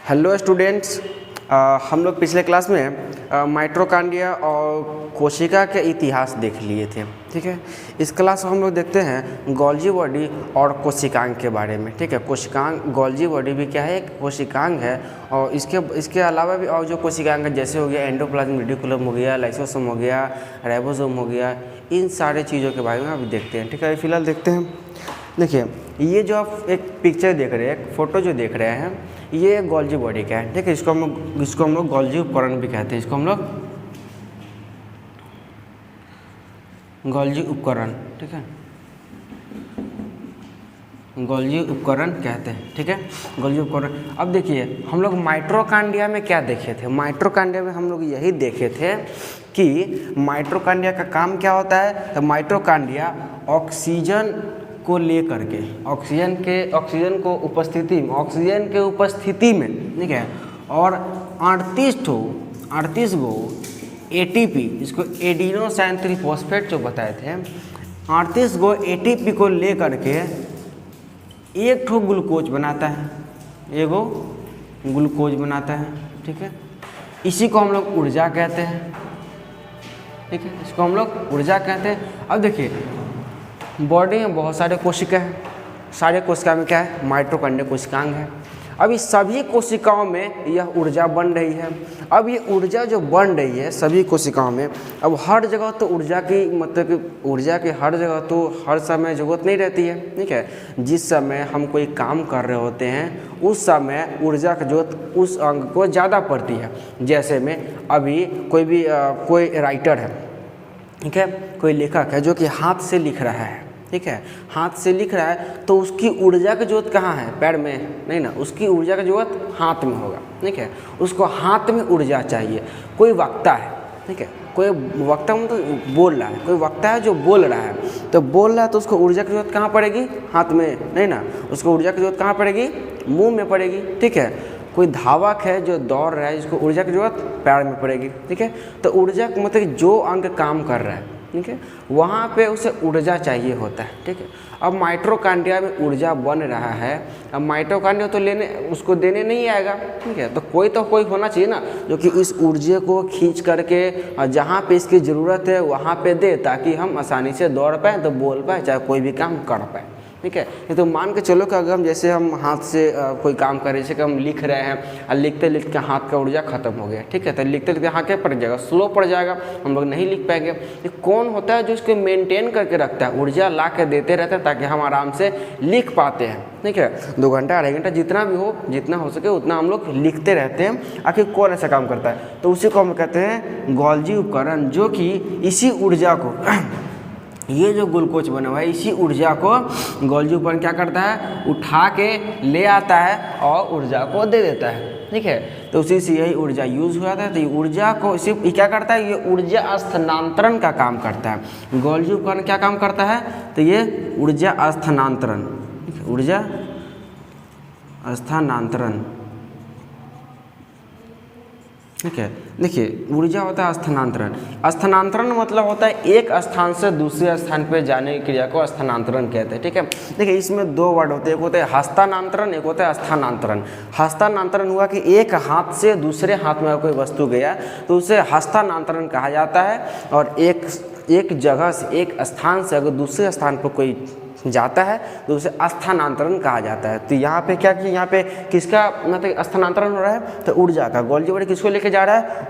Hello students, हम लोग पिछले क्लास में माइटोकॉन्ड्रिया और कोशिका के इतिहास देख लिए थे। ठीक है, इस क्लास में हम लोग देखते हैं गोल्जी बॉडी और कोशिकांग के बारे में। ठीक है, कोशिकांग गोल्जी बॉडी भी क्या है, एक कोशिकांग है। और इसके अलावा भी और जो कोशिकांग है जैसे हो गया एंडोप्लाज्मिक रेटिकुलम हो गया, लाइसोसोम हो गया, राइबोसोम हो गया, इन सारे चीज़ों के बारे में अभी देखते हैं। ठीक है, फिलहाल देखते हैं। देखिए, ये जो आप एक पिक्चर देख रहे हैं, एक फ़ोटो जो देख रहे हैं, ये गोल्जी बॉडी का है। ठीक है, इसको हम लोग गोल्जी उपकरण भी कहते हैं। इसको हम लोग गोल्जी उपकरण, ठीक है, गोल्जी उपकरण कहते हैं। ठीक है, गोल्जी उपकरण। अब देखिए, हम लोग माइटोकॉन्ड्रिया में क्या देखे थे? माइटोकॉन्ड्रिया में हम लोग यही देखे थे कि माइटोकॉन्ड्रिया का काम क्या होता है। तो माइटोकॉन्ड्रिया ऑक्सीजन को लेकर के ऑक्सीजन को उपस्थिति में, ठीक है, और 38 गो एटीपी, इसको एडिनोसाइन ट्राइफॉस्फेट जो बताए थे, 38 गो एटीपी को लेकर के एक ठो ग्लूकोज बनाता है, एगो ग्लूकोज बनाता है। ठीक है, इसी को हम लोग ऊर्जा कहते हैं। ठीक है, इसको हम लोग ऊर्जा कहते हैं। अब देखिए, बॉडी में बहुत सारे कोशिका हैं, सारे कोशिका में क्या है, माइटोकॉन्ड्रिया कोशिकांग है। अब इस सभी कोशिकाओं में यह ऊर्जा बन रही है। अब ये ऊर्जा जो बन रही है सभी कोशिकाओं में, अब हर जगह तो ऊर्जा की मतलब कि ऊर्जा की हर जगह तो हर समय ज़रूरत नहीं रहती है। ठीक है, जिस समय हम कोई काम कर रहे होते हैं उस समय ऊर्जा की जरूरत उस अंग को ज़्यादा पड़ती है। जैसे में अभी कोई राइटर है, ठीक है, कोई लेखक है जो कि हाथ से लिख रहा है। ठीक है, हाथ से लिख रहा है तो उसकी ऊर्जा की जरूरत कहाँ है, पैर में नहीं ना, उसकी ऊर्जा की जरूरत हाथ में होगा। ठीक है, उसको हाथ में ऊर्जा चाहिए। कोई वक्ता है, ठीक है, कोई वक्ता मतलब बोल रहा है, कोई वक्ता है जो बोल रहा है, तो बोल रहा है तो उसको ऊर्जा की जरूरत कहाँ पड़ेगी, हाथ में नहीं ना, उसको ऊर्जा की जरूरत कहाँ पड़ेगी, मुँह में पड़ेगी। ठीक है, कोई धावक है जो दौड़ रहा है, जिसको ऊर्जा की जरूरत पैर में पड़ेगी। ठीक है, तो ऊर्जा मतलब जो अंग काम कर रहा है, ठीक है, वहाँ पे उसे ऊर्जा चाहिए होता है। ठीक है, अब माइटोकॉन्ड्रिया में ऊर्जा बन रहा है। अब माइटोकॉन्ड्रिया तो उसको देने नहीं आएगा। ठीक है, तो कोई होना चाहिए ना जो कि इस ऊर्जा को खींच करके जहाँ पे इसकी ज़रूरत है वहाँ पे दे, ताकि हम आसानी से दौड़ पाएँ, तो बोल पाएँ, चाहे कोई भी काम कर पाएँ। ठीक है, ये तो मान के चलो कि अगर हम जैसे हम हाथ से कोई काम कर रहे हैं, जैसे कि हम लिख रहे हैं और लिखते लिखते हाथ का ऊर्जा खत्म हो गया। ठीक है, तो लिखते लिखते हाथ क्या पड़ जाएगा, स्लो पड़ जाएगा, हम लोग नहीं लिख पाएंगे। ये कौन होता है जो इसको मेंटेन करके रखता है, ऊर्जा ला के देते रहता है ताकि हम आराम से लिख पाते हैं। ठीक है, 2 घंटा 2.5 घंटा जितना भी हो, जितना हो सके उतना हम लोग लिखते रहते हैं। आखिर कौन ऐसा काम करता है, तो उसी को हम कहते हैं गोल्जी उपकरण, जो कि इसी ऊर्जा को ये जो ग्लूकोज बना हुआ है, इसी ऊर्जा को गोल्जी उपकरण क्या करता है, उठा के ले आता है और ऊर्जा को दे देता है। ठीक है, तो उसी से यही ऊर्जा यूज़ हो जाता है। तो ये ऊर्जा को इसी क्या करता है, ये ऊर्जा स्थानांतरण का काम करता है। गोल्जी उपकरण क्या काम करता है, तो ये ऊर्जा स्थानांतरण, ऊर्जा स्थानांतरण। ठीक है, देखिए, ऊर्जा होता है स्थानांतरण। स्थानांतरण मतलब होता है एक स्थान से दूसरे स्थान पर जाने की क्रिया को स्थानांतरण कहते हैं। ठीक है, देखिए, इसमें 2 वर्ड होते हैं, एक होता है हस्तांतरण, एक होता है स्थानांतरण। हस्तांतरण हुआ कि एक हाथ से दूसरे हाथ में कोई वस्तु गया तो उसे हस्तांतरण कहा जाता है। और एक जगह से, एक स्थान से अगर दूसरे स्थान पर कोई जाता है तो उसे स्थानांतरण कहा जाता है। तो यहाँ पे क्या कि यहाँ पे किसका मतलब स्थानांतरण हो रहा है, तो ऊर्जा का। गोल्जी बॉडी किसको लेके जा रहा है,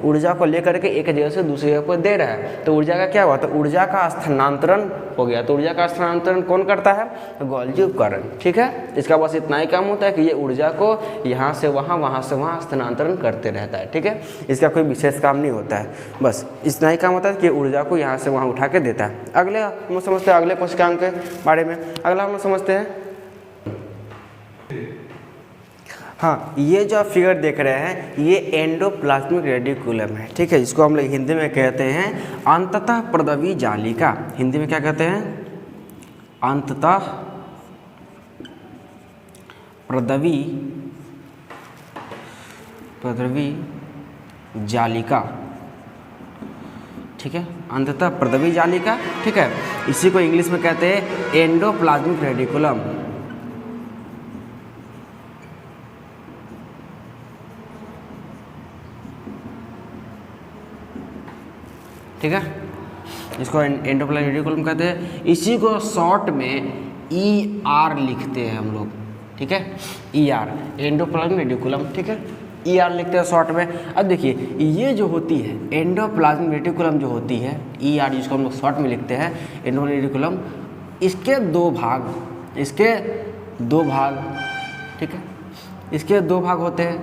ऊर्जा को लेकर के एक जगह से दूसरी जगह पर दे रहा है। तो ऊर्जा का क्या हुआ, तो ऊर्जा का स्थानांतरण हो गया। तो ऊर्जा का स्थानांतरण कौन करता है, तो गोल्जी उपकरण। ठीक है, इसका बस इतना ही काम होता है कि ये ऊर्जा को यहाँ से वहाँ से वहाँ स्थानांतरण करते रहता है। ठीक है, इसका कोई विशेष काम नहीं होता है, बस इतना ही काम होता है कि ऊर्जा को यहाँ से वहाँ उठा के देता है। अगले हम समझते हैं अगले कोशिकांग के बारे में। अगला हम समझते हैं, हाँ, ये जो आप फिगर देख रहे हैं ये एंडोप्लाज्मिक रेटिकुलम है। ठीक है, इसको हम लोग हिंदी में कहते हैं अंततः प्रदवी जालिका। हिंदी में क्या कहते हैं, अंततः प्रदवी जालिका। ठीक है, अंततः प्रदवी जालिका। ठीक है, इसी को इंग्लिश में कहते हैं एंडोप्लाज्मिक रेटिकुलम। ठीक है, इसको एंडोप्लाज्मिक रेटिकुलम कहते हैं। इसी को शॉर्ट में ER लिखते हैं हम लोग, ठीक है, ER एंडोप्लाज्मिक रेटिकुलम, ठीक है, ER लिखते हैं शॉर्ट में। अब देखिए ये जो होती है एंडोप्लाज्मिक रेटिकुलम जो होती है ER, जिसको हम लोग शॉर्ट में लिखते हैं एंडोप्लाज्मिक रेटिकुलम, इसके दो भाग, ठीक है, इसके दो भाग होते हैं।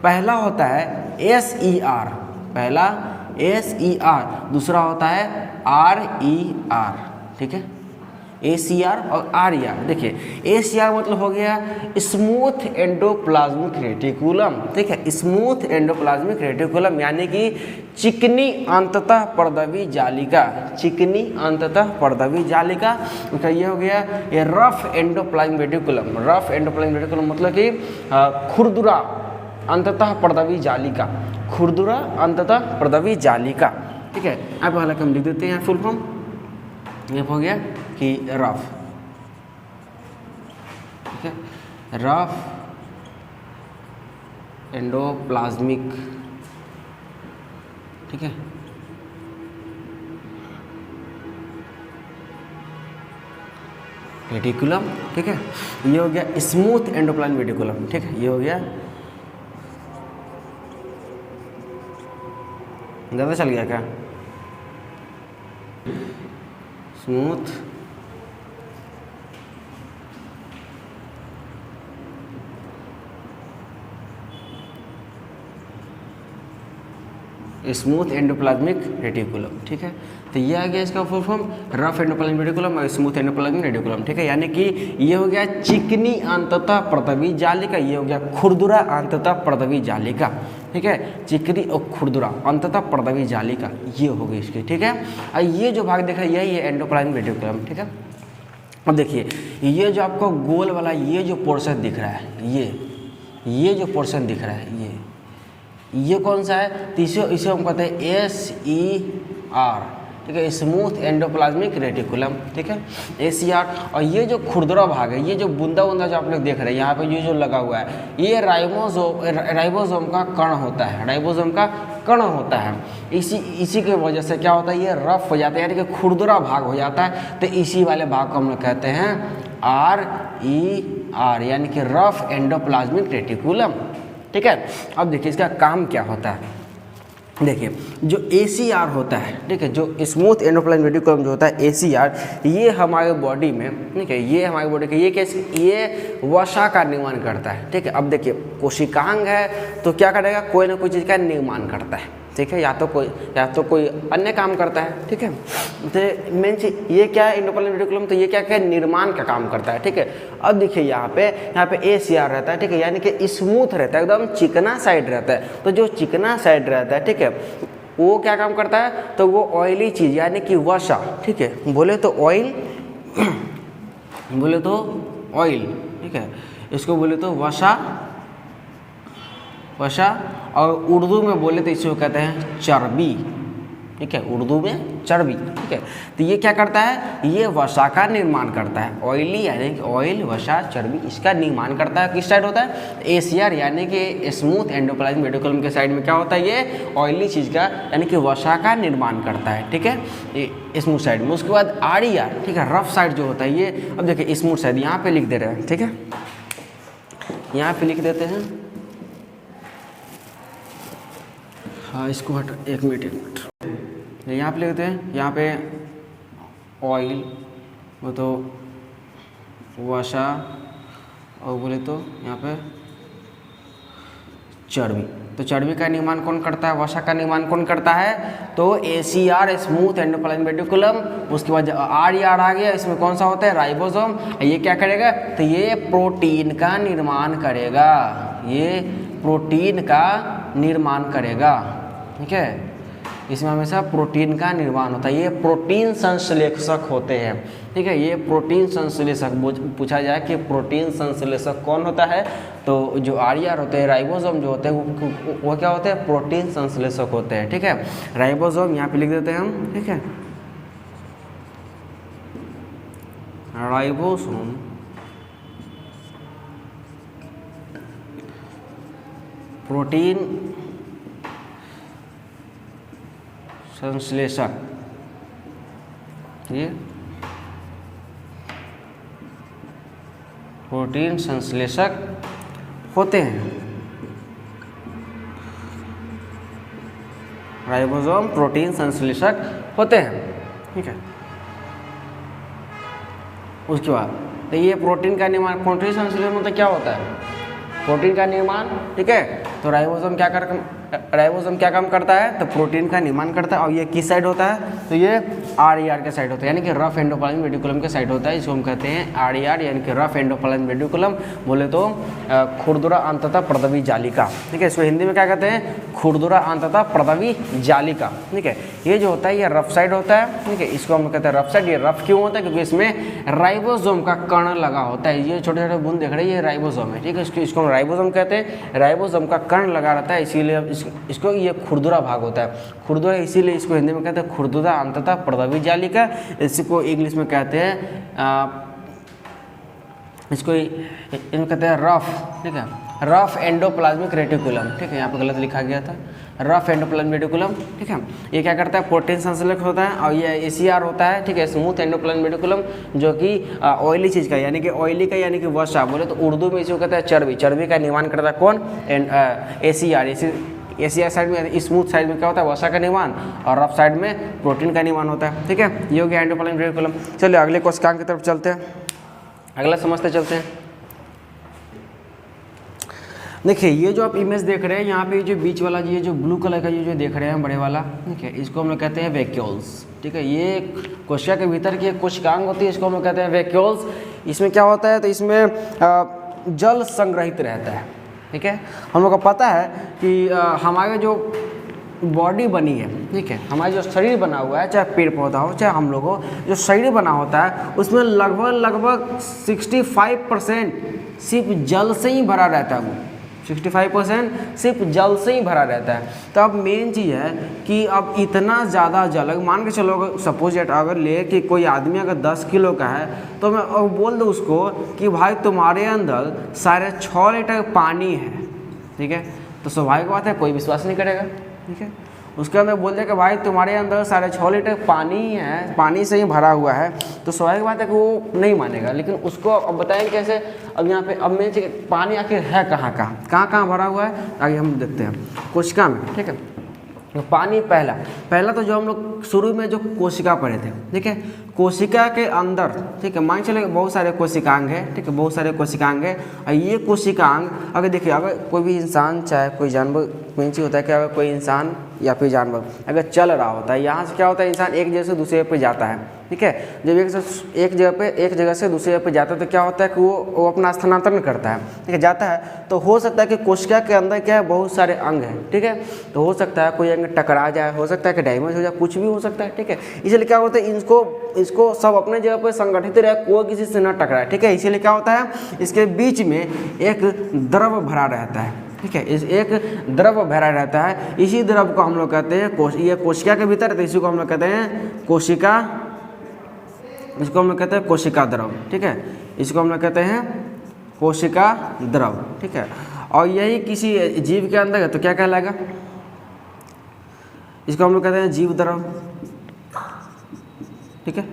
पहला होता है SER, पहला SER, दूसरा होता है RER, ठीक है, ACR और RER। देखिए ACR मतलब हो गया स्मूथ एंडोप्लाज्मिक रेटिकुलम, ठीक है, स्मूथ एंडोप्लाज्मिक रेटिकुलम यानी कि चिकनी अंततः पर्दवी जालिका, चिकनी अंततः पर्दवी जालिका। तो ये हो गया ये rough endoplasmic reticulum, rough endoplasmic reticulum मतलब कि खुरदुरा अंततः पर्दवी जालिका, खुरदुरा अंततः पर्दवी जालिका, ठीक है। अब हालांकि हम लिख देते हैं फुल फॉर्म, ये हो गया कि रफ, ठीक है, रफ एंडोप्लाज्मिक, ठीक है, रेटिकुलम, ठीक है। ये हो गया स्मूथ एंडोप्लाज्मिक रेटिकुलम, ठीक है, ये हो गया। ज़्यादा चल गया क्या? स्मूथ स्मूथ एंडोप्लाज्मिक रेटिकुलम, ठीक है। तो ये आ गया इसका full form, rough endoplasmic reticulum और स्मूथ एंडोप्लाज्मिक रेटिकुलम, ठीक है। यानी कि ये हो गया चिकनी अंततः पर्दवी जालिका, ये हो गया खुरदुरा अंततः पर्दवी जालिका, ठीक है, चिकनी और खुरदुरा अंततः पर्दवी जालिका, ये हो गई इसकी, ठीक है। और ये जो भाग देखा यही है एंडोप्लाज्मिक रेटिकुलम, ठीक है। अब देखिए ये जो आपको गोल वाला ये जो पोर्शन दिख रहा है, ये जो पोर्शन दिख रहा है, ये कौन सा है? तो इसे हम कहते हैं SER, ठीक है, स्मूथ एंडोप्लाज्मिक रेटिकुलम, ठीक है, ACR। और ये जो खुरदुरा भाग है, ये जो बूंदा बूंदा जो आप लोग देख रहे हैं यहाँ पे ये जो लगा हुआ है, ये राइबोसोम का कण होता है, राइबोसोम का कण होता है। इसी के वजह से क्या होता है, ये रफ हो जाता है, यानी कि खुरदुरा भाग हो जाता है। तो इसी वाले भाग को हम लोग कहते हैं RER, यानी कि रफ एंडोप्लाज्मिक रेटिकुलम, ठीक है। अब देखिए इसका काम क्या होता है। देखिए जो ACR होता है, ठीक है, जो स्मूथ एंडोप्लाज्मिक रेटिकुलम जो होता है ACR, ये हमारे बॉडी में, ठीक है, ये हमारे बॉडी का ये वसा का निर्माण करता है, ठीक है। अब देखिए कोशिकांग है तो क्या करेगा, कोई ना कोई चीज़ का निर्माण करता है, ठीक है, या तो कोई अन्य काम करता है, ठीक है। तो मेन चीज ये क्या है एंडोप्लाज्मिक रेटिकुलम, तो ये क्या है, निर्माण का काम करता है, ठीक है। अब देखिए यहाँ पे ACR रहता है, ठीक है, यानी कि स्मूथ रहता है, एकदम चिकना साइड रहता है। तो जो चिकना साइड रहता है, ठीक है, वो क्या काम करता है, तो वो ऑयली चीज़ यानी कि वसा, ठीक है, बोले तो ऑयल, बोले तो ऑयल, ठीक है, इसको बोले तो वसा, और उर्दू में बोले तो इसको कहते हैं चर्बी, ठीक है, उर्दू में चर्बी, ठीक है। तो ये क्या करता है, ये वसा का निर्माण करता है, ऑयली यानी कि ऑयल, वसा, चर्बी, इसका निर्माण करता है। किस साइड होता है, ACR यानी कि स्मूथ एंडोप्लाज्मिक रेटिकुलम के साइड में क्या होता है, ये ऑयली चीज़ का यानी कि वसा का निर्माण करता है, ठीक है, ये स्मूथ साइड में। उसके बाद RER, ठीक है, रफ साइड जो होता है ये, अब देखिए स्मूथ साइड यहाँ पे लिख दे रहे हैं, ठीक है, यहाँ पे लिख देते हैं, हाँ इसको हट एक मिनट यहाँ पे लिखते हैं, यहाँ पे ऑयल, वो तो वसा, और बोले तो यहाँ पे चर्बी। तो चर्बी का निर्माण कौन करता है, वसा का निर्माण कौन करता है, तो ACR स्मूथ एंडोप्लाज्मिक रेटिकुलम। उसके बाद RER आ गया, इसमें कौन सा होता है, राइबोसोम। ये क्या करेगा, तो ये प्रोटीन का निर्माण करेगा, ये प्रोटीन का निर्माण करेगा, ठीक है, इसमें हमेशा प्रोटीन का निर्माण होता है। ये प्रोटीन संश्लेषक होते हैं, ठीक है, ये प्रोटीन संश्लेषक। पूछा जाए कि प्रोटीन संश्लेषक कौन होता है, तो जो RER होते हैं, राइबोसोम जो होते हैं वो क्या होते हैं, प्रोटीन संश्लेषक होते हैं, ठीक है। राइबोसोम यहाँ पे लिख देते हैं हम, ठीक है, राइबोसोम प्रोटीन संश्लेषक, ये प्रोटीन संश्लेषक होते हैं। राइबोसोम प्रोटीन संश्लेषक होते हैं, ठीक है। उसके बाद तो ये प्रोटीन का निर्माण, प्रोटीन संश्लेषण मतलब क्या होता है? प्रोटीन का निर्माण, ठीक है। तो राइबोसोम क्या काम करता है? तो प्रोटीन का निर्माण करता है। और ये किस साइड होता है? तो ये RER के साइड होता है, यानी कि रफ एंडोप्लाज्मिक रेटिकुलम के साइड होता है। इसको हम कहते हैं RER, यानी कि रफ एंडोप्लाज्मिक रेटिकुलम, बोले तो खुरदुरा अंततः प्रदवी जालिका, ठीक है। इसको हिंदी में क्या कहते हैं? खुरदुरा अंततः प्रदवी जालिका, ठीक है। ये जो होता है ये रफ साइड होता है, ठीक है। इसको हम कहते हैं रफ साइड। ये रफ क्यों होता है? क्योंकि इसमें राइबोसोम का कण लगा होता है। ये छोटे छोटे बूंद देख रहे हैं, ये राइबोसोम है, ठीक है। इसको हम राइबोसोम कहते हैं। राइबोसोम का कण लगा रहता है, इसीलिए इसको ये खुरदुरा भाग होता है, खुरदुरा, इसीलिए इसको हिंदी में कहते हैं खुरदुरा अंततः प्रदवी जालिका। इसको इंग्लिश में कहते हैं इसको इनको कहते हैं रफ, ठीक है, रफ एंडोप्लाज्मिक रेटिकुलम, ठीक है। यहाँ पे गलत लिखा गया था, रफ एंडोप्लाज्मिक रेटिकुलम, ठीक है। ये क्या करता है? प्रोटीन संश्लेषक होता है। और ये ACR होता है, ठीक है, स्मूथ एंडोप्लाज्मिक रेटिकुलम, जो कि ऑयली चीज़ का, यानी कि ऑयली का, यानी कि वसा, बोले तो उर्दू में इसको कहता है चर्बी। चर्बी का निर्माण करता है कौन? ACR साइड में, स्मूथ साइड में क्या होता है? वसा का निर्माण, और रफ साइड में प्रोटीन का निर्माण होता है, ठीक है। ये हो गया एंडोप्लाज्मिक रेटिकुलम। चलिए अगले कोशिकांग की तरफ चलते हैं, अगला समझते चलते हैं। देखिए ये जो आप इमेज देख रहे हैं यहाँ पे, जो बीच वाला, ये जो ब्लू कलर का ये जो देख रहे हैं बड़े वाला, ठीक है, इसको हम लोग कहते हैं वैक्यूल्स, ठीक है। ये कोशिका के भीतर की एक कोशिकांग होती है, इसको हम लोग कहते हैं वैक्यूल्स। इसमें क्या होता है? तो इसमें जल संग्रहित रहता है, ठीक है। हम लोग को पता है कि हमारे जो बॉडी बनी है, ठीक है, हमारा जो शरीर बना हुआ है, चाहे पेड़ पौधा हो चाहे हम लोग हो, जो शरीर बना होता है उसमें लगभग 65% सिर्फ जल से ही भरा रहता है। वो 65% सिर्फ जल से ही भरा रहता है। तो अब मेन चीज़ है कि अब इतना ज़्यादा जल, मान के चलो सपोज एट अगर ले कि कोई आदमी अगर 10 किलो का है, तो मैं बोल दूँ उसको कि भाई तुम्हारे अंदर 6.5 लीटर पानी है, ठीक है, तो स्वाभाविक बात है कोई विश्वास नहीं करेगा, ठीक है। उसके अंदर बोल दे कि भाई तुम्हारे अंदर 6.5 लीटर पानी है, पानी से ही भरा हुआ है, तो स्वाभाविक बात है कि वो नहीं मानेगा। लेकिन उसको अब बताएं कैसे? अब यहाँ पे अब मेन पानी आखिर है कहाँ भरा हुआ है, आगे हम देखते हैं कोशिका में, ठीक है। तो पानी पहला तो जो हम लोग शुरू में जो कोशिका पढ़े थे, ठीक है, कोशिका के अंदर, ठीक है, मान चले बहुत सारे कोशिकांग है, ठीक है, बहुत सारे कोशिकांग है। और ये कोशिकांग अगर देखिए, अगर कोई भी इंसान चाहे कोई जानवर, मेन चीज़ होता है कि अगर कोई इंसान या फिर जानवर अगर चल रहा होता है, यहाँ से क्या होता है, इंसान एक जगह से दूसरे पे जाता है, ठीक है। जब एक जगह से दूसरे जगह पे जाता है तो क्या होता है कि वो अपना स्थानांतरण करता है, ठीक है, जाता है। तो हो सकता है कि कोशिका के अंदर क्या है, बहुत सारे अंग हैं, ठीक है। तो हो सकता है कोई अंग टकरा जाए, हो सकता है कि डैमेज हो जाए, कुछ भी हो सकता है, ठीक है। इसलिए क्या होता है, इसको सब अपने जगह पर संगठित रहे, कोई किसी से न टकराए, ठीक है। इसीलिए क्या होता है, इसके बीच में एक द्रव भरा रहता है, ठीक है, इस एक द्रव भरा रहता है। इसी द्रव को हम लोग कहते हैं ये कोशिका के भीतर है, तो इसी को हम लोग कहते हैं कोशिका, इसको हम लोग कहते हैं कोशिका द्रव, ठीक है, इसको हम लोग कहते हैं कोशिका द्रव, ठीक है। और यही किसी जीव के अंदर है तो क्या कहलाएगा, इसको हम लोग कहते हैं जीव द्रव, ठीक है।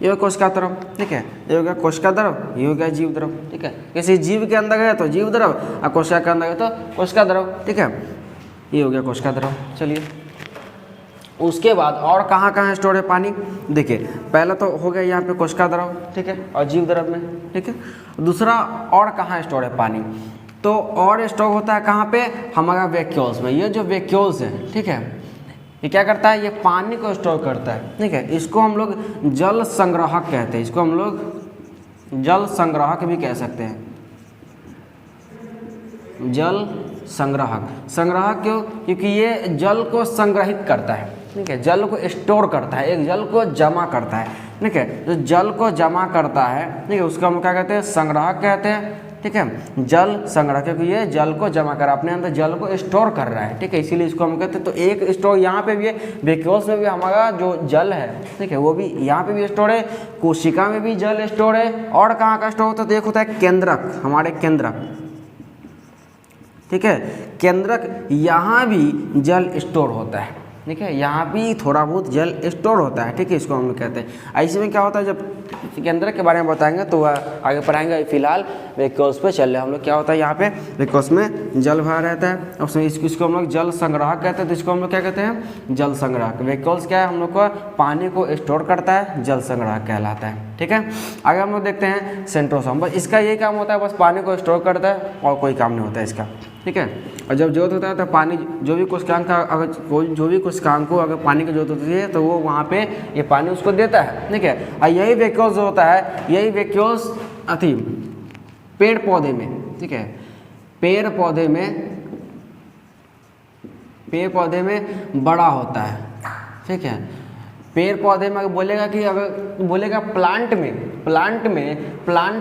ये हो कोशिका द्रव, ठीक है, ये हो गया कोशिका द्रव, ये हो गया जीव द्रव, ठीक है। किसी जीव के अंदर है तो जीव द्रव, और कोशिका के अंदर है तो कोशिका द्रव, ठीक है। ये हो गया कोशिका द्रव। चलिए उसके बाद और कहाँ स्टोर है पानी? देखिए पहला तो हो गया यहाँ पे कोशिका द्रव, ठीक है, और जीव द्रव में, ठीक है। दूसरा और कहाँ स्टोर है पानी? तो और स्टोर होता है कहाँ पे? हमारा वैक्यूल्स में। ये जो वैक्यूल्स है, ठीक है, ये क्या करता है, ये पानी को स्टोर करता है, ठीक है। इसको हम लोग जल संग्राहक कहते हैं, इसको हम लोग जल संग्राहक भी कह सकते हैं, जल संग्राहक क्यों? क्योंकि ये जल को संग्रहित करता है, ठीक है, जल को स्टोर करता है, एक जल को जमा करता है, ठीक है। जो जल को जमा करता है, ठीक है, उसको हम क्या कहते हैं, संग्राहक कहते हैं, ठीक है, जल संग्रह, क्योंकि ये जल को जमा कर अपने अंदर जल को स्टोर कर रहा है, ठीक है, इसीलिए इसको हम कहते हैं। तो एक स्टोर यहाँ पे भी है, वैक्यूल्स में भी हमारा जो जल है, ठीक है, वो भी यहाँ पे भी स्टोर है, कोशिका में भी जल स्टोर है। और कहाँ का स्टोर होता है? तो एक होता है केंद्रक, हमारे केंद्रक, ठीक है, केंद्रक, यहाँ भी जल स्टोर होता है, ठीक है, यहाँ भी थोड़ा बहुत जल स्टोर होता है, ठीक है, इसको हम लोग कहते हैं। ऐसे में क्या होता है, जब केंद्रक के बारे में बताएंगे तो आगे पढ़ाएंगे। फिलहाल वैक्यूल्स पे चल रहे हम लोग। क्या होता है यहाँ पे, वैक्यूल्स में जल भरा रहता है, उसमें इसको हम लोग जल संग्रह कहते हैं। तो इसको हम लोग क्या कहते हैं, जल संग्रह। वैक्यूल्स क्या है, हम लोग को पानी को स्टोर करता है, जल संग्रह कहलाता है, ठीक है। आगे हम लोग देखते हैं सेंट्रोसोम। बस इसका यही काम होता है, बस पानी को स्टोर करता है और कोई काम नहीं होता है इसका, ठीक है। और जब जरूरत होता है तो पानी, जो भी कोशिकांग का अगर जो भी कोशिकांग को अगर पानी की जरूरत होती है तो वो वहाँ पे ये पानी उसको देता है, ठीक है। और यही वैक्यूल्स जो होता है, यही वैक्यूल्स अथी पेड़ पौधे में, ठीक है, पेड़ पौधे में बड़ा होता है, ठीक है। पेड़ पौधे में अगर बोलेगा प्लांट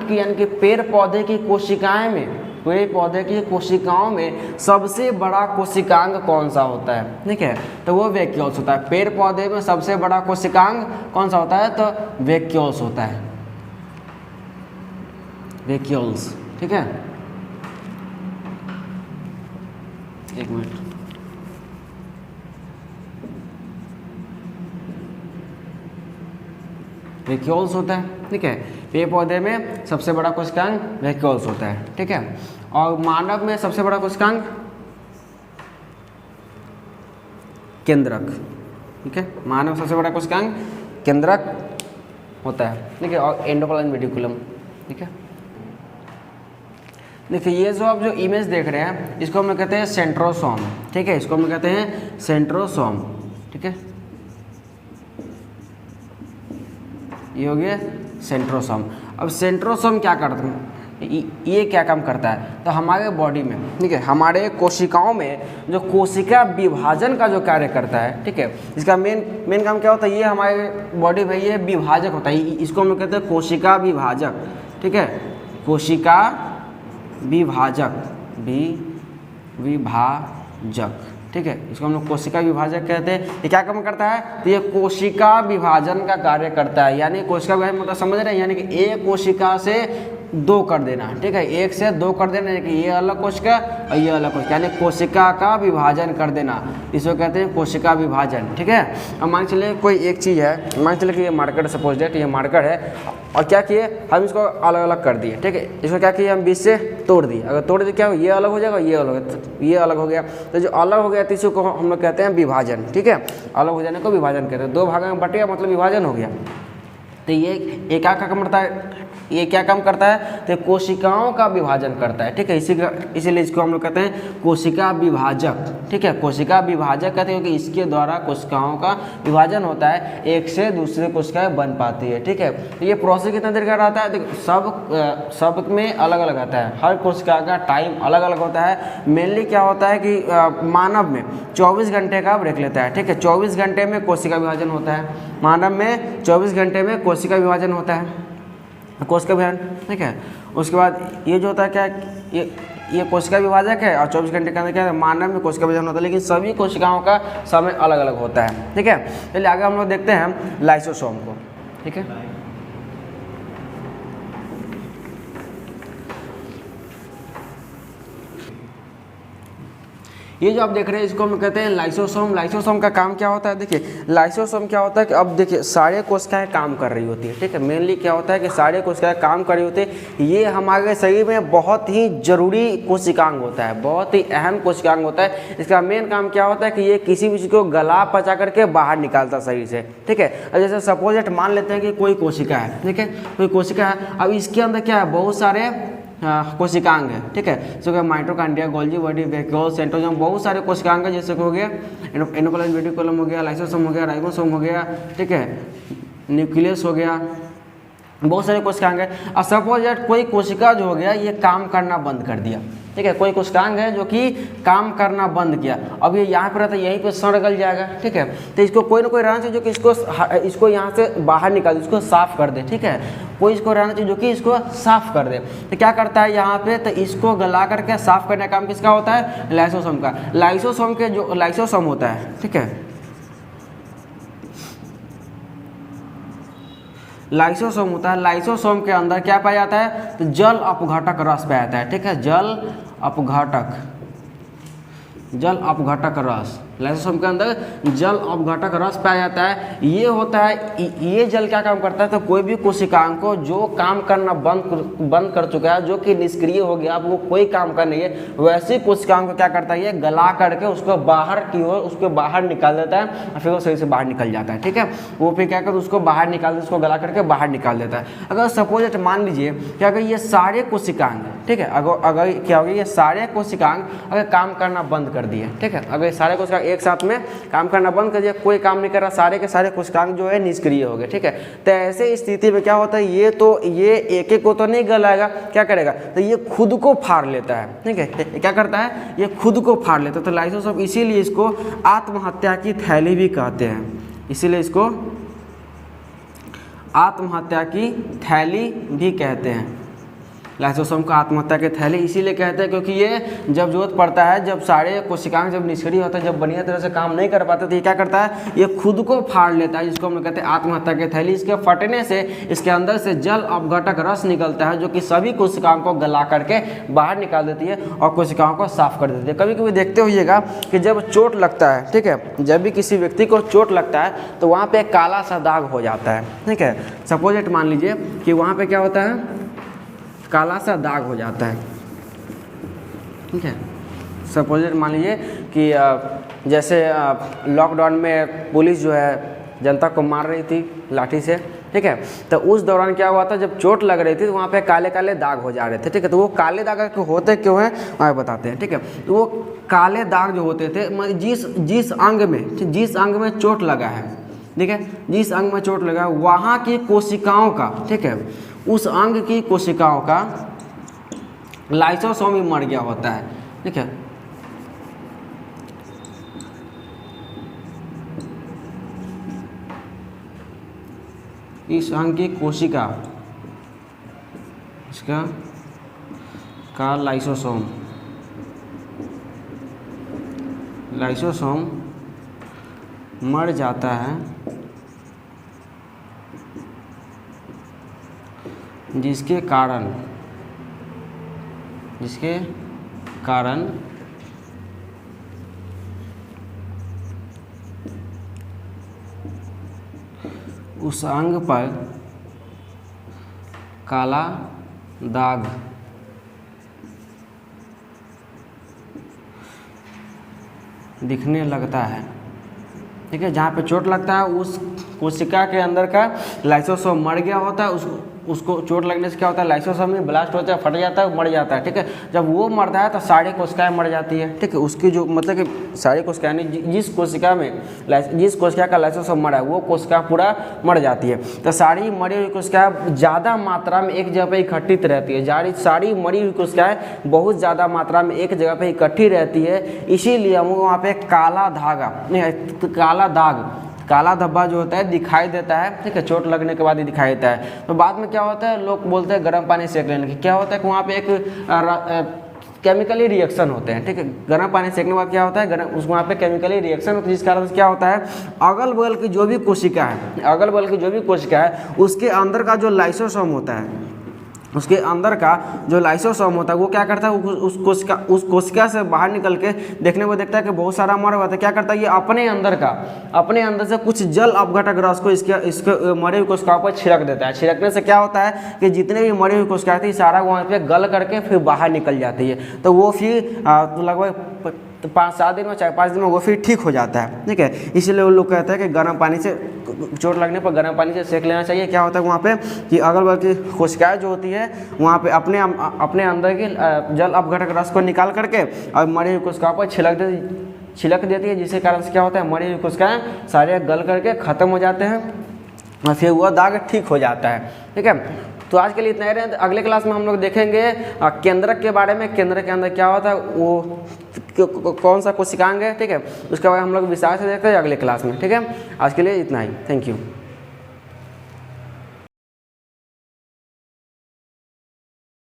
की यानी कि पेड़ पौधे की कोशिकाएं में, पेड़ पौधे की कोशिकाओं में सबसे बड़ा कोशिकांग कौन सा होता है, ठीक है, तो वो वैक्यूल्स होता है। पेड़ पौधे में सबसे बड़ा कोशिकांग कौन सा होता है, तो वैक्यूल्स होता है, वैक्यूल्स, ठीक है। एक मिनट, वैक्यूल्स होता है, ठीक है। पेड़ पौधे में सबसे बड़ा कोशिकांग वैक्यूल्स होता है, ठीक है। और मानव में सबसे बड़ा कोशिकांग केंद्रक, ठीक है। मानव सबसे बड़ा कोशिकांग केंद्रक होता है, ठीक है। और एंडोप्लाज्म रेटिकुलम, ठीक है। देखिए ये जो आप जो इमेज देख रहे हैं इसको हम लोग कहते हैं सेंट्रोसोम, ठीक है। इसको हम लोग कहते हैं सेंट्रोसोम, ठीक है। ये हो गया सेंट्रोसोम। अब सेंट्रोसोम क्या करता है, ये क्या काम करता है, तो हमारे बॉडी में, ठीक है, हमारे कोशिकाओं में जो कोशिका विभाजन का जो कार्य करता है, ठीक है, इसका मेन काम क्या होता है, ये हमारे बॉडी में ये विभाजक होता है। इसको हम लोग कहते हैं कोशिका विभाजक, ठीक है, कोशिका विभाजक, विभाजक, ठीक है। इसको हम लोग कोशिका विभाजक कहते हैं। ये क्या काम करता है, तो ये कोशिका विभाजन का कार्य करता है। यानी कोशिका विभाजन मतलब समझ रहे हैं, यानी कि एक कोशिका से दो कर देना, ठीक है, एक से दो कर देना, यानी कि ये अलग कोशिका और ये अलग कोशिका, यानी कोशिका का विभाजन कर देना, इसको कहते हैं कोशिका विभाजन, ठीक है। अब मान चलिए कोई एक चीज़ है, मान चलिए कि ये मार्कर सपोज डेट ये मार्कर है, और क्या किए हम इसको अलग अलग कर दिए, ठीक है। इसको क्या किए हम बीच से तोड़ दिए, अगर तोड़ दिए क्या हो, ये अलग हो जाएगा, ये अलग हो गया, तो जो अलग हो गया तो इसको हम लोग कहते हैं विभाजन, ठीक है। अलग हो जाने को विभाजन कहते हैं। दो भागों में बट गया मतलब विभाजन हो गया। तो ये क्या काम करता है, ये क्या काम करता है, तो कोशिकाओं का विभाजन करता है, ठीक है। इसीलिए इसको हम लोग कहते हैं कोशिका विभाजक, ठीक है। कोशिका विभाजक कहते हैं क्योंकि इसके द्वारा कोशिकाओं का विभाजन होता है, एक से दूसरे कोशिकाएं बन पाती है, ठीक है। तो ये प्रोसेस कितना देर का रहता है, देखो सब में अलग अलग आता है, हर कोशिका का टाइम अलग अलग होता है। मेनली क्या होता है कि मानव में 24 घंटे का ब्रेक लेता है, ठीक है। 24 घंटे में कोशिका विभाजन होता है, मानव में 24 घंटे में कोशिका विभाजन होता है, कोशिका विभाजन, ठीक है। उसके बाद ये जो होता है क्या, ये कोशिका विभाजक है, और 24 घंटे के अंदर क्या है, मानव में कोशिका विभाजन होता है, लेकिन सभी कोशिकाओं का समय अलग अलग होता है, ठीक है। चलिए आगे हम लोग देखते हैं लाइसोसोम को, ठीक है। ये जो आप देख रहे हैं इसको हम कहते हैं लाइसोसोम। लाइसोसोम का काम क्या होता है, देखिए लाइसोसोम क्या होता है कि अब देखिए सारे कोशिकाएं काम कर रही होती है, ठीक है। मेनली क्या होता है कि सारे कोशिकाएं काम कर रही होती है। ये हमारे शरीर में बहुत ही जरूरी कोशिकांग होता है, बहुत ही अहम कोशिकांग होता है। इसका मेन काम क्या होता है कि ये किसी भी चीज़ को गला पचा करके बाहर निकालता है शरीर से, ठीक है। अब जैसे सपोज मान लेते हैं कि कोई कोशिका है, ठीक है, कोई कोशिका है, अब इसके अंदर क्या है, बहुत सारे कोशिकांग है, ठीक है। जो कि mitochondria, Golgi body, vacuole, centrosome, बहुत सारे कोशिकांग है, जैसे कि हो गया एंडोप्लाज्म रेटिकुलम हो गया, लाइसोसोम हो गया, राइबोसोम हो गया, ठीक है, न्यूक्लियस हो गया, बहुत सारे कोशिकांग है। और सपोज दैट कोई कोशिका जो हो गया ये काम करना बंद कर दिया, ठीक है। कोई कोशिकांग है जो कि काम करना बंद किया, अब ये यहाँ पर रहता है, यहीं पे सड़ गल जाएगा, ठीक है। तो इसको कोई ना कोई रहना चाहिए जो कि इसको यहाँ से बाहर निकाल दे, इसको साफ कर दे, ठीक है। कोई इसको रहना चाहिए जो कि इसको साफ कर दे। तो क्या करता है यहाँ पे, तो इसको गला करके साफ करने का काम किसका होता है, लाइसोसोम का। लाइसोसोम के जो लाइसोसोम होता है, ठीक है, लाइसोसोम होता है। लाइसोसोम के अंदर क्या पाया जाता है, तो जल अपघटक रस पाया जाता है, ठीक है। जल अपघटक रस, लाइसोसोम के अंदर जल अपघटक रस पाया जाता है। ये होता है, ये जल क्या काम करता है, तो कोई भी कोशिकाओं को जो काम करना बंद कर चुका है, जो कि निष्क्रिय हो गया, अब वो कोई काम कर नहीं है, वैसी कोशिकाओं को क्या करता है, ये गला करके उसको बाहर की ओर उसको बाहर निकाल देता है और फिर वो सही से बाहर निकल जाता है। ठीक है, वो फिर क्या करता है, उसको बाहर निकाल देता है, उसको गला करके बाहर निकाल देता है। अगर सपोज मान लीजिए कि अगर ये सारे कोशिकांग, ठीक है, अगर क्या होगा, ये सारे कोशिकांग अगर काम करना बंद कर दिए, ठीक है, अगर सारे कोशिकांग एक साथ में काम करना बंद कर दिया, कोई काम नहीं कर रहा, सारे के सारे कोशिकांग जो है निष्क्रिय हो गए। ठीक है, तो ऐसे स्थिति में क्या होता है, ये एक एक को तो नहीं गलाएगा, क्या करेगा, तो ये खुद को फाड़ लेता है। ठीक है, क्या करता है, ये खुद को फाड़ लेता है। तो लाइसोसोम इसीलिए इसको आत्महत्या की थैली भी कहते हैं, इसीलिए इसको आत्महत्या की थैली भी कहते हैं। लाइसोसोम को आत्महत्या की थैली इसीलिए कहते हैं क्योंकि ये जब जरूरत पड़ता है, जब सारे कोशिकाएं जब निष्क्रिय होता है, जब बढ़िया तरह से काम नहीं कर पाते, तो ये क्या करता है, ये खुद को फाड़ लेता है, जिसको हम लोग कहते हैं आत्महत्या की थैली। इसके फटने से इसके अंदर से जल अपघटक रस निकलता है, जो कि सभी कोशिकाओं को गला करके बाहर निकाल देती है और कोशिकाओं को साफ कर देती है। कभी कभी देखते होइएगा कि जब चोट लगता है, ठीक है, जब भी किसी व्यक्ति को चोट लगता है तो वहाँ पे एक काला सा दाग हो जाता है। ठीक है, सपोज मान लीजिए कि वहाँ पे क्या होता है, काला सा दाग हो जाता है। ठीक है, सपोज मान लीजिए कि जैसे लॉकडाउन में पुलिस जो है जनता को मार रही थी लाठी से, ठीक है, तो उस दौरान क्या हुआ था, जब चोट लग रही थी तो वहाँ पे काले काले दाग हो जा रहे थे। ठीक है, तो वो काले दाग होते क्यों हैं, वहाँ बताते हैं। ठीक है, तो वो काले दाग जो होते थे, जिस अंग में चोट लगा है, ठीक है, जिस अंग में चोट लगा वहाँ की कोशिकाओं का, ठीक है, उस अंग की कोशिकाओं का लाइसोसोम ही मर गया होता है। ठीक है, इस अंग की कोशिका इसका का लाइसोसोम मर जाता है, जिसके कारण उस अंग पर काला दाग दिखने लगता है। ठीक है, जहाँ पे चोट लगता है उस कोशिका के अंदर का लाइसोसोम मर गया होता है, उसको चोट लगने से क्या होता है, लाइसोसोम में ब्लास्ट होता है, फट जाता है, मर जाता है। ठीक है, जब वो मरता है तो सारी कोशिकाएं मर जाती है। ठीक है, उसकी जो मतलब कि सारी कोशिकाएं नहीं, जिस कोशिका का लाइसोसोम मरा है वो कोशिका पूरा मर जाती है। तो सारी मरी हुई कोशिकाएं ज़्यादा मात्रा में एक जगह पर इकट्ठित रहती है, सारी मरी हुई कोशिकाएं बहुत ज़्यादा मात्रा में एक जगह पर इकट्ठी रहती है, इसीलिए हम वहाँ पे काला धब्बा जो होता है दिखाई देता है। ठीक है, चोट लगने के बाद ही दिखाई देता है। तो बाद में क्या होता है, लोग बोलते हैं गर्म पानी सेक लेने की, क्या होता है कि वहाँ पे एक केमिकली रिएक्शन होते हैं। ठीक है, गर्म पानी सेकने के बाद क्या होता है, उस वहाँ पे केमिकली रिएक्शन होता है, जिस कारण से क्या होता है, अगल बगल की जो भी कोशिका है उसके अंदर का जो लाइसोसोम होता है, उसके अंदर का जो लाइसोसोम होता है वो क्या करता है, उस कोशिका से बाहर निकल के देखने को देखता है कि बहुत सारा मरा हुआ था, क्या करता है, ये अपने अंदर से कुछ जल अपघटक रस को इसके मरे हुई कोशिकाओं पर छिड़क देता है। छिड़कने से क्या होता है कि जितने भी मरी हुई कोशिकाएं थी सारा वहाँ पे गल करके फिर बाहर निकल जाती है। तो वो फिर लगभग 5-7 दिन में 4-5 दिन में वो फिर ठीक हो जाता है। ठीक है, इसीलिए वो लोग कहते हैं कि गर्म पानी से चोट लगने पर गर्म पानी से सेक लेना चाहिए। क्या होता है वहाँ पे कि अगल बगल की कोशिकाएं जो होती है वहाँ पे अपने अंदर की जल अपघटक रस को निकाल करके और मरी हुई कोशिकाओं पर छिड़क देती है, जिसके कारण से क्या होता है, मरी हुई कोशिकाएं सारे गल करके ख़त्म हो जाते हैं और फिर वह दाग ठीक हो जाता है। ठीक है, तो आज के लिए इतना ही रहे। अगले क्लास में हम लोग देखेंगे केंद्रक के बारे में, केंद्रक के अंदर क्या होता है, वो कौन सा कोशिकांग है। ठीक है, उसके बाद हम लोग विस्तार से देखते हैं अगले क्लास में। ठीक है, आज के लिए इतना ही, थैंक यू।